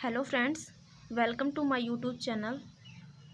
Hello friends, welcome to my YouTube channel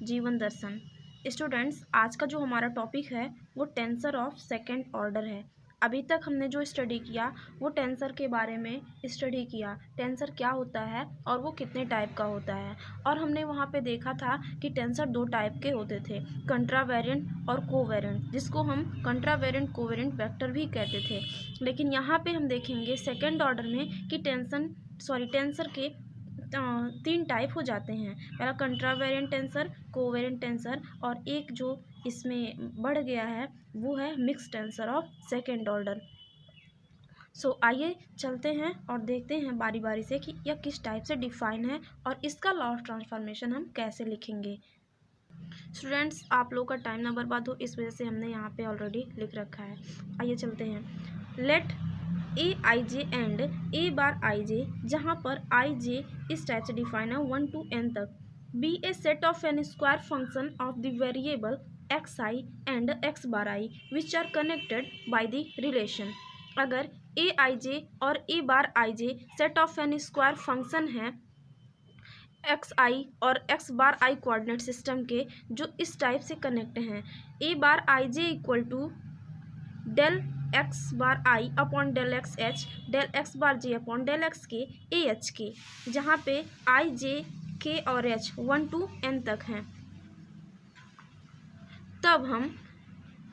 Jeevan Darshan. Students, आज का जो हमारा टॉपिक है वो टेंसर ऑफ सेकंड ऑर्डर है। अभी तक हमने जो स्टडी किया वो टेंसर के बारे में स्टडी किया, टेंसर क्या होता है और वो कितने टाइप का होता है। और हमने वहाँ पे देखा था कि टेंसर दो टाइप के होते थे, कंट्रावेरिएंट और कोवेरिएंट, जिसको हम कंट्रावेरिएंट कोवेरिएंट वेक्टर भी कहते थे। लेकिन यहाँ पे हम देखेंगे सेकेंड ऑर्डर में कि टेंसर के तीन टाइप हो जाते हैं। पहला कंट्रावेरिएंट टेंसर, कोवेरिएंट टेंसर, और एक जो इसमें बढ़ गया है वो है mix tensor of second order. आइए चलते हैं और देखते हैं बारी बारी से कि यह किस टाइप से डिफाइन है और इसका लॉ ऑफ ट्रांसफॉर्मेशन हम कैसे लिखेंगे। स्टूडेंट्स, आप लोग का टाइम ना बर्बाद हो इस वजह से हमने यहाँ पे ऑलरेडी लिख रखा है। आइए चलते हैं। Late A i j and a bar i j, जहाँ पर आई जे इस टाइप से डिफाइन है 1 to n तक, be a set of n square function of the variable x i and x bar i which are connected by the relation. अगर a i j और a bar i j set of n square function है x i और x bar i coordinate system के, जो इस type से connect हैं, a bar i j equal to del x bar i upon del x H, del x bar J upon del x के A H के, जहाँ पे आई जे के और एच 1 to n तक हैं, तब हम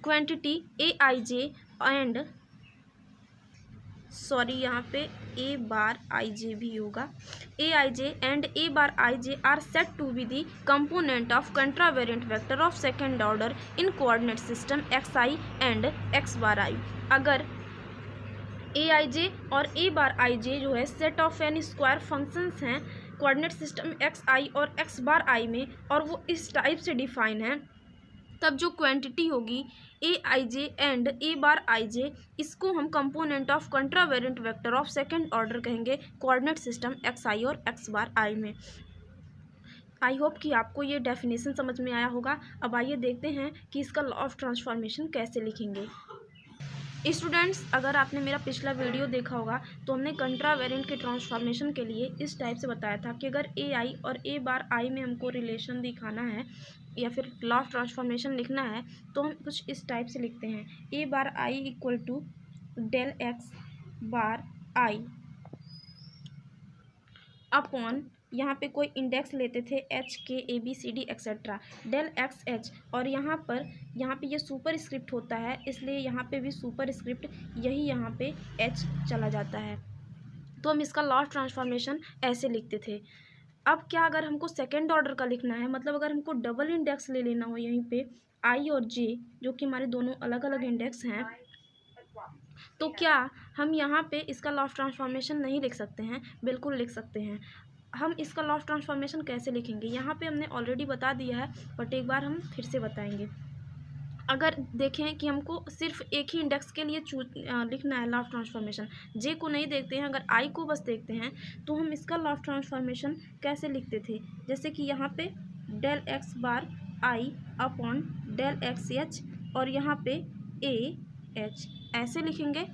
quantity a i j and यहाँ पे ए बार आई जे भी होगा, a i j and a bar i j are set to be the component of contravariant vector of second order in coordinate system x i and x bar i. अगर a i j और a bar i j जो है set of n square functions हैं coordinate system x i और x bar आई में, और वो इस टाइप से डिफाइन है, तब जो क्वांटिटी होगी ए i j and a bar i j, इसको हम component of contravariant vector of second order कहेंगे कोऑर्डिनेट सिस्टम एक्स आई और एक्स बार आई में। आई होप कि आपको ये डेफिनेशन समझ में आया होगा। अब आइए देखते हैं कि इसका लॉ ऑफ ट्रांसफॉर्मेशन कैसे लिखेंगे। स्टूडेंट्स, अगर आपने मेरा पिछला वीडियो देखा होगा तो हमने कंट्रावेरिएंट के ट्रांसफॉर्मेशन के लिए इस टाइप से बताया था कि अगर ए आई और ए बार आई में हमको रिलेशन दिखाना है या फिर लॉ ऑफ ट्रांसफॉर्मेशन लिखना है तो हम कुछ इस टाइप से लिखते हैं, a bar i equal to del x bar i upon, यहाँ पे कोई इंडेक्स लेते थे h k a b c d etcetera, del x h, और यहाँ पे ये सुपर स्क्रिप्ट होता है इसलिए यहाँ पे भी सुपर स्क्रिप्ट यही यहाँ पे एच चला जाता है। तो हम इसका लॉ ऑफ ट्रांसफॉर्मेशन ऐसे लिखते थे। अब क्या अगर हमको सेकेंड ऑर्डर का लिखना है, मतलब अगर हमको डबल इंडेक्स ले लेना हो यहीं पे आई और जे, जो कि हमारे दोनों अलग अलग इंडेक्स हैं, तो क्या हम यहाँ पे इसका लॉ ऑफ ट्रांसफॉर्मेशन नहीं लिख सकते हैं? बिल्कुल लिख सकते हैं। हम इसका लॉ ऑफ ट्रांसफॉर्मेशन कैसे लिखेंगे यहाँ पे हमने ऑलरेडी बता दिया है, बट एक बार हम फिर से बताएंगे। अगर देखें कि हमको सिर्फ एक ही इंडेक्स के लिए लिखना है लॉ ऑफ ट्रांसफॉर्मेशन, जे को नहीं देखते हैं, अगर आई को बस देखते हैं, तो हम इसका लॉ ऑफ ट्रांसफॉर्मेशन कैसे लिखते थे, जैसे कि यहाँ पे del x bar i upon del x h और यहाँ पे ए एच, ऐसे लिखेंगे।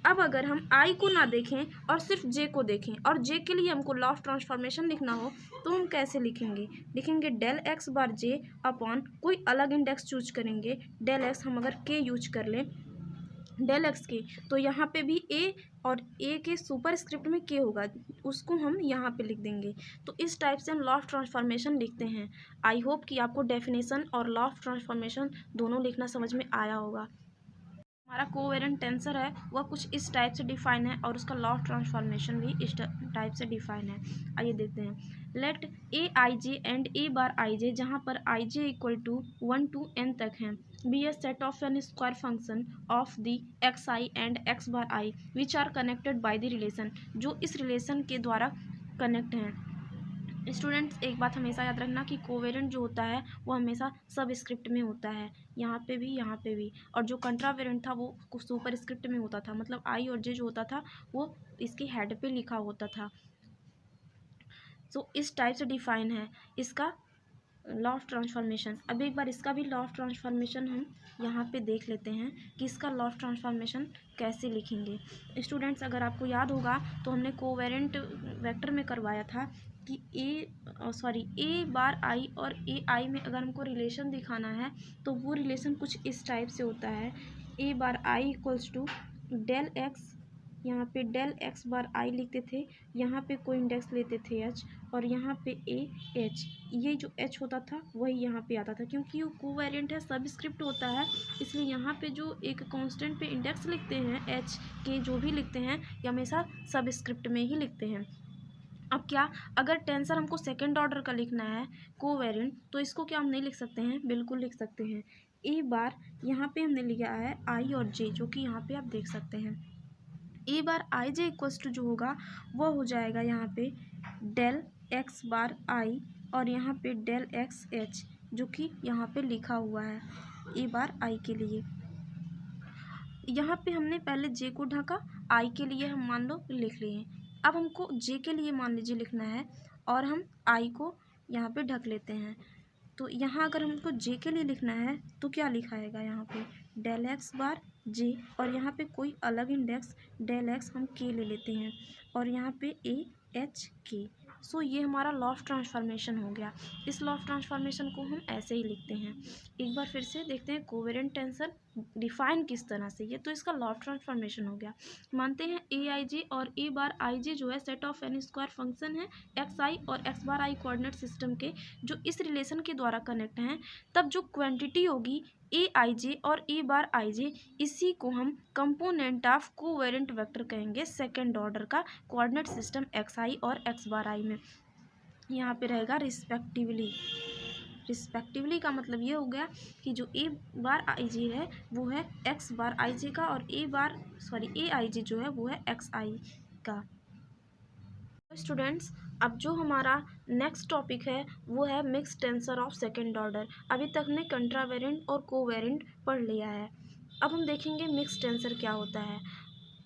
अब अगर हम आई को ना देखें और सिर्फ जे को देखें और जे के लिए हमको लॉ ऑफ ट्रांसफॉर्मेशन लिखना हो तो हम कैसे लिखेंगे डेल एक्स बार जे अपॉन कोई अलग इंडेक्स चूज करेंगे, डेल एक्स हम अगर के यूज कर लें डेल एक्स के, तो यहाँ पे भी ए और ए के सुपर स्क्रिप्ट में के होगा, उसको हम यहाँ पे लिख देंगे। तो इस टाइप से हम लॉ ऑफ ट्रांसफॉर्मेशन लिखते हैं। आई होप कि आपको डेफिनेशन और लॉ ऑफ ट्रांसफॉर्मेशन दोनों लिखना समझ में आया होगा। हमारा कोवेरिएंट टेंसर है वह कुछ इस टाइप से डिफाइन है और उसका लॉ ऑफ ट्रांसफॉर्मेशन भी इस टाइप से डिफाइन है। आइए देखते हैं। Late A i j and a bar i j, जहाँ पर i j equal to 1 to n तक हैं, be a set of n square function of the x i and x bar i which are connected by the relation, जो इस relation के द्वारा connect हैं। Students, एक बात हमेशा याद रखना कि कोवेरिएंट जो होता है वो हमेशा सब स्क्रिप्ट में होता है, यहाँ पे भी, और जो कंट्रावेरिएंट था वो सुपर स्क्रिप्ट में होता था, मतलब आई और जे जो होता था वो इसके हेड पे लिखा होता था। इस टाइप से डिफाइन है इसका लॉ ऑफ ट्रांसफॉर्मेशन। अब एक बार इसका भी लॉ ऑफ ट्रांसफॉर्मेशन हम यहाँ पे देख लेते हैं कि इसका लॉ ऑफ ट्रांसफॉर्मेशन कैसे लिखेंगे। स्टूडेंट्स, अगर आपको याद होगा तो हमने कोवेरिएंट वेक्टर में करवाया था कि ए बार आई और ए आई में अगर हमको रिलेशन दिखाना है तो वो रिलेशन कुछ इस टाइप से होता है। ए bar I equals to del x, यहाँ पे डेल एक्स बार आई लिखते थे, यहाँ पे कोई इंडेक्स लेते थे एच, और यहाँ पे ए एच, ये जो एच होता था वही यहाँ पे आता था। क्योंकि वो कोवेरिएंट है, सबस्क्रिप्ट होता है, इसलिए यहाँ पे जो एक कांस्टेंट पे इंडेक्स लिखते हैं एच के, जो भी लिखते हैं ये हमेशा सबस्क्रिप्ट में ही लिखते हैं। अब क्या, अगर टेंसर हमको सेकेंड ऑर्डर का लिखना है कोवेरिएंट, तो इसको क्या हम नहीं लिख सकते हैं? बिल्कुल लिख सकते हैं। ए बार यहाँ पे हमने लिखा है आई और जे, जो कि यहाँ पे आप देख सकते हैं। A bar i J equals to जो होगा वो हो जाएगा यहाँ पे डेल एक्स बार आई, और यहाँ पे डेल एक्स एच, जो कि यहाँ पे लिखा हुआ है ए बार आई के लिए। यहाँ पे हमने पहले जे को ढका, आई के लिए हम मान लो लिख लिए। अब हमको जे के लिए मान लीजिए लिखना है, और हम आई को यहाँ पे ढक लेते हैं। तो यहाँ अगर हमको जे के लिए लिखना है तो क्या लिखाएगा? यहाँ पे डेल एक्स बार जे, और यहाँ पे कोई अलग इंडेक्स डेल एक्स हम के ले लेते हैं, और यहाँ पे ए एच के। सो ये हमारा लॉ ऑफ ट्रांसफॉर्मेशन हो गया। इस लॉ ऑफ ट्रांसफॉर्मेशन को हम ऐसे ही लिखते हैं। एक बार फिर से देखते हैं कोवेरिएंट टेंसर डिफाइन किस तरह से। ये तो इसका लॉ ऑफ ट्रांसफॉर्मेशन हो गया। मानते हैं ए आई जे और ए बार आई जे जो है set of n square function है एक्स आई और x bar i coordinate system के, जो इस रिलेशन के द्वारा कनेक्ट हैं। तब जो क्वांटिटी होगी ए आई जे और ए बार आई जे, इसी को हम कंपोनेंट ऑफ कोवेरिएंट वेक्टर कहेंगे सेकेंड ऑर्डर का कोऑर्डिनेट सिस्टम एक्स आई और एक्स बार आई में। यहाँ पे रहेगा रिस्पेक्टिवली। रिस्पेक्टिवली का मतलब ये हो गया कि जो ए बार आई जे है वो है एक्स बार आई जे का, और ए आई जे जो है वो है एक्स आई का। स्टूडेंट्स, अब जो हमारा नेक्स्ट टॉपिक है वो है mix tensor of second order. अभी तक ने कंट्रावेरिएंट और कोवेरिएंट पढ़ लिया है। अब हम देखेंगे मिक्स टेंसर क्या होता है।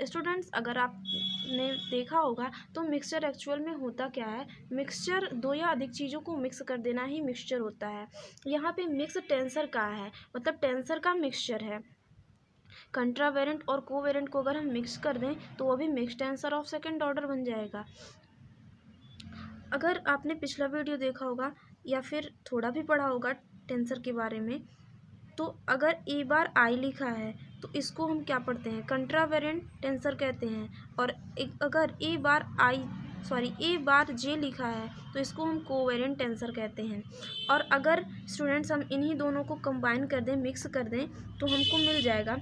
स्टूडेंट्स, अगर आपने देखा होगा तो मिक्सचर एक्चुअल में होता क्या है? मिक्सचर दो या अधिक चीज़ों को मिक्स कर देना ही मिक्सचर होता है। यहाँ पे मिक्स टेंसर का है, मतलब टेंसर का मिक्सचर है। कंट्रावेरिएंट और कोवेरिएंट को अगर हम मिक्स कर दें तो वो भी mix tensor of second order बन जाएगा। अगर आपने पिछला वीडियो देखा होगा या फिर थोड़ा भी पढ़ा होगा टेंसर के बारे में, तो अगर ए बार आई लिखा है तो इसको हम क्या पढ़ते हैं? कंट्रावेरिएंट टेंसर कहते हैं। और अगर ए बार जे लिखा है तो इसको हम कोवेरिएंट टेंसर कहते हैं। और अगर स्टूडेंट्स हम इन्हीं दोनों को कंबाइन कर दें, मिक्स कर दें, तो हमको मिल जाएगा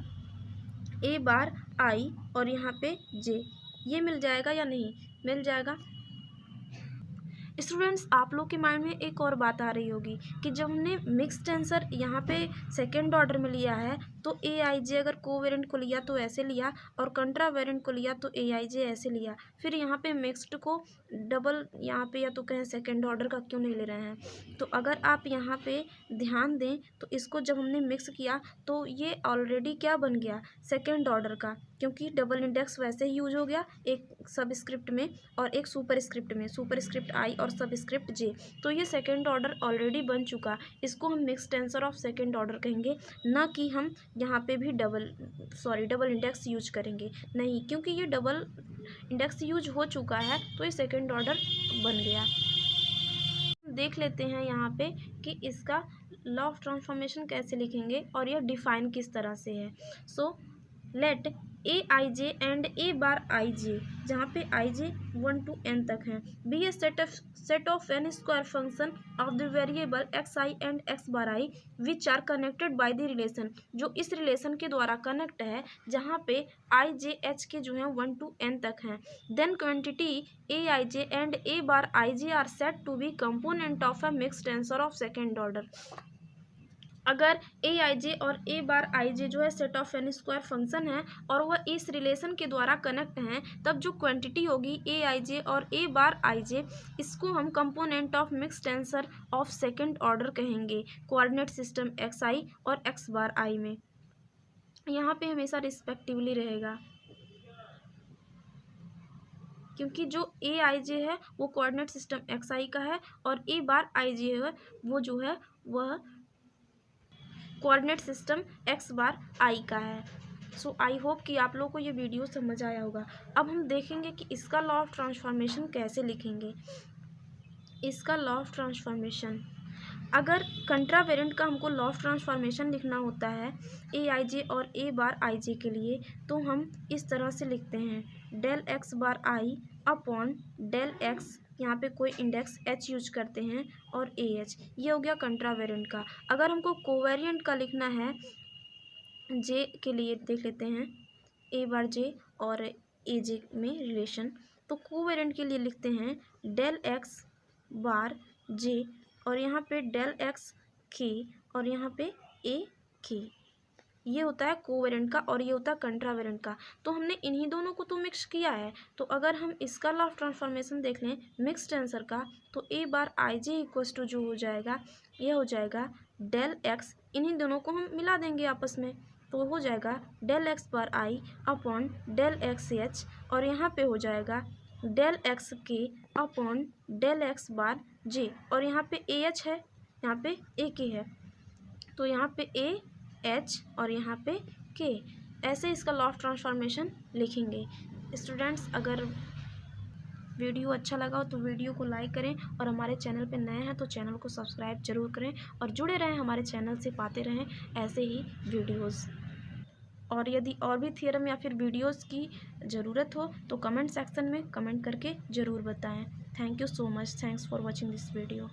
ए बार आई और यहाँ पे जे। ये मिल जाएगा या नहीं? मिल जाएगा। स्टूडेंट्स, आप लोग के माइंड में एक और बात आ रही होगी कि जब हमने मिक्स टेंसर यहाँ पे सेकेंड ऑर्डर में लिया है तो ए आई जे अगर कोवेरिएंट को लिया तो ऐसे लिया, और कंट्रावेरिएंट को लिया तो ए आई जे ऐसे लिया, फिर यहाँ पे मिक्स्ड को डबल यहाँ पे या तो कहें सेकेंड ऑर्डर का क्यों नहीं ले रहे हैं? तो अगर आप यहाँ पे ध्यान दें तो इसको जब हमने मिक्स किया तो ये ऑलरेडी क्या बन गया? सेकेंड ऑर्डर का, क्योंकि डबल इंडेक्स वैसे ही यूज हो गया, एक सबस्क्रिप्ट में और एक सुपरस्क्रिप्ट में, सुपरस्क्रिप्ट आई और सबस्क्रिप्ट जे। तो ये सेकेंड ऑर्डर ऑलरेडी बन चुका, इसको हम mix tensor of second order कहेंगे, ना कि हम यहाँ पे भी डबल इंडेक्स यूज करेंगे। नहीं, क्योंकि ये डबल इंडेक्स यूज हो चुका है तो ये सेकेंड ऑर्डर बन गया। देख लेते हैं यहाँ पे कि इसका लॉ ऑफ ट्रांसफॉर्मेशन कैसे लिखेंगे और यह डिफाइन किस तरह से है। So let A i j and a bar i j, जहाँ पे आई जे 1 to n तक हैं, be a set of n square function of the variable x i and x bar i which are connected by the relation, जो इस relation के द्वारा connect है, जहाँ पे आई जे एच के जो हैं 1 to n तक हैं। Then quantity a i j and a bar i j are set to be component of a mix tensor of second order. अगर ए आई जे और ए बार आई जे जो है set of n square function है और वह इस relation के द्वारा कनेक्ट हैं, तब जो क्वांटिटी होगी ए आई जे और ए बार आई जे, इसको हम component of mix tensor of second order कहेंगे कोऑर्डिनेट सिस्टम एक्स आई और एक्स बार आई में। यहाँ पे हमेशा रिस्पेक्टिवली रहेगा, क्योंकि जो ए आई जे है वो कोऑर्डिनेट सिस्टम एक्स आई का है और ए बार आई जे है वो जो है वह कोऑर्डिनेट सिस्टम एक्स बार आई का है। सो आई होप कि आप लोगों को ये वीडियो समझ आया होगा। अब हम देखेंगे कि इसका लॉ ऑफ ट्रांसफॉर्मेशन कैसे लिखेंगे। इसका लॉ ऑफ ट्रांसफॉर्मेशन, अगर कंट्रावेरेंट का हमको लॉ ऑफ ट्रांसफॉर्मेशन लिखना होता है ए आई जे और ए बार आई जे के लिए, तो हम इस तरह से लिखते हैं del x bar i upon del x, यहाँ पे कोई इंडेक्स एच यूज करते हैं, और ए एच। ये हो गया कंट्रावेरेंट का। अगर हमको कोवेरिएंट का लिखना है जे के लिए, देख लेते हैं ए बार जे और ए जे में रिलेशन, तो कोवेरिएंट के लिए लिखते हैं डेल एक्स बार जे और यहाँ पे डेल एक्स के और यहाँ पे ए के। ये होता है कोवेरिएंट का और ये होता है कंट्रावेरेंट का। तो हमने इन्हीं दोनों को तो मिक्स किया है, तो अगर हम इसका लॉ ऑफ ट्रांसफॉर्मेशन देख लें मिक्स्ड आंसर का, तो ए bar i J equals to जो हो जाएगा, ये हो जाएगा डेल एक्स, इन्हीं दोनों को हम मिला देंगे आपस में, तो हो जाएगा del x bar i upon del x h, और यहाँ पे हो जाएगा डेल एक्स के अपॉन डेल एक्स बार जे, और यहाँ पे ए एच है, यहाँ पे ए के है, तो यहाँ पे ए एच और यहाँ पे के, ऐसे इसका लॉ ऑफ ट्रांसफॉर्मेशन लिखेंगे। स्टूडेंट्स, अगर वीडियो अच्छा लगा हो तो वीडियो को लाइक करें, और हमारे चैनल पे नए हैं तो चैनल को सब्सक्राइब जरूर करें, और जुड़े रहें हमारे चैनल से, पाते रहें ऐसे ही वीडियोस। और यदि और भी थियरम या फिर वीडियोस की ज़रूरत हो तो कमेंट सेक्शन में कमेंट करके ज़रूर बताएं। Thank you so much, thanks for watching this video.